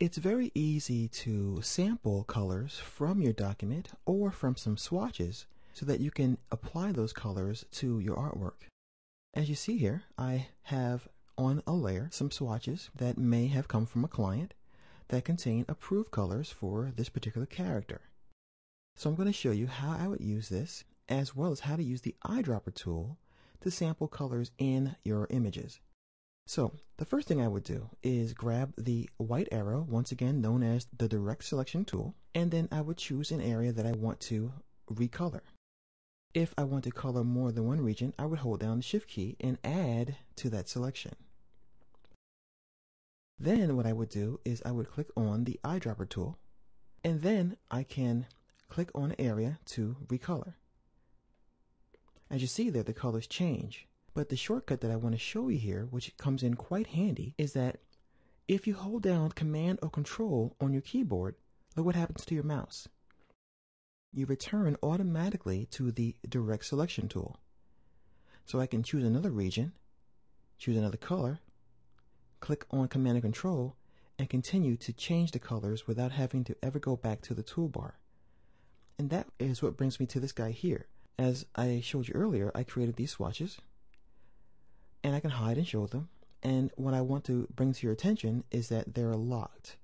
It's very easy to sample colors from your document or from some swatches so that you can apply those colors to your artwork. As you see here, I have on a layer some swatches that may have come from a client that contain approved colors for this particular character. So I'm going to show you how I would use this, as well as how to use the eyedropper tool to sample colors in your images. So the first thing I would do is grab the white arrow, once again known as the direct selection tool, and then I would choose an area that I want to recolor. If I want to color more than one region, I would hold down the Shift key and add to that selection. Then what I would do is I would click on the eyedropper tool, and then I can click on an area to recolor. As you see there, the colors change. But the shortcut that I want to show you here, which comes in quite handy, is that if you hold down Command or Control on your keyboard, look what happens to your mouse. You return automatically to the direct selection tool. So I can choose another region, choose another color, click on Command and Control, and continue to change the colors without having to ever go back to the toolbar. And that is what brings me to this guy here. As I showed you earlier, I created these swatches, and I can hide and show them. And what I want to bring to your attention is that they're locked.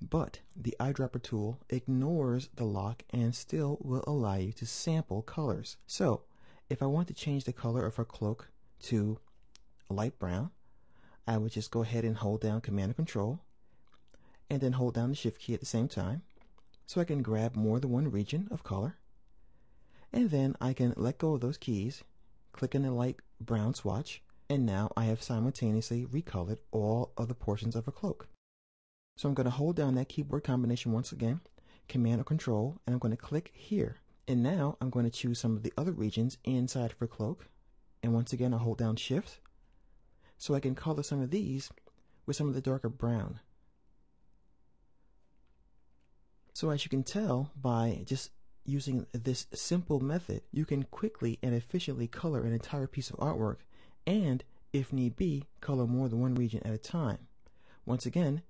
But the eyedropper tool ignores the lock and still will allow you to sample colors. So if I want to change the color of her cloak to light brown, I would just go ahead and hold down Command and Control, and then hold down the Shift key at the same time, so I can grab more than one region of color. And then I can let go of those keys, click on the light brown swatch, and now I have simultaneously recolored all of the portions of a cloak. So I'm going to hold down that keyboard combination once again, Command or Control, and I'm going to click here. And now I'm going to choose some of the other regions inside of her cloak. And once again, I'll hold down Shift, so I can color some of these with some of the darker brown. So as you can tell, by just using this simple method, you can quickly and efficiently color an entire piece of artwork, and, if need be, color more than one region at a time. Once again,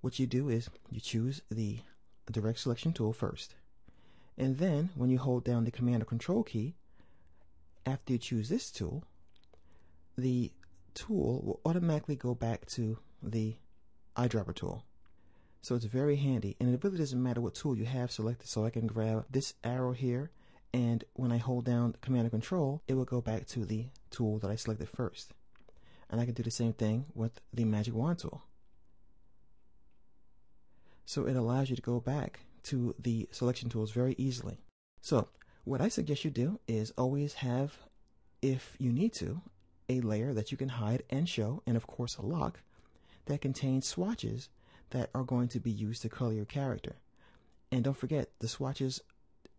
what you do is you choose the direct selection tool first. And then, when you hold down the Command or Control key, after you choose this tool, the tool will automatically go back to the eyedropper tool. So it's very handy, and it really doesn't matter what tool you have selected. So I can grab this arrow here, and when I hold down Command and Control, it will go back to the tool that I selected first. And I can do the same thing with the Magic Wand tool. So it allows you to go back to the selection tools very easily. So what I suggest you do is always have, if you need to, a layer that you can hide and show, and of course a lock that contains swatches that are going to be used to color your character. And don't forget, the swatches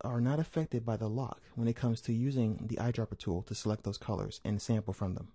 are not affected by the lock when it comes to using the eyedropper tool to select those colors and sample from them.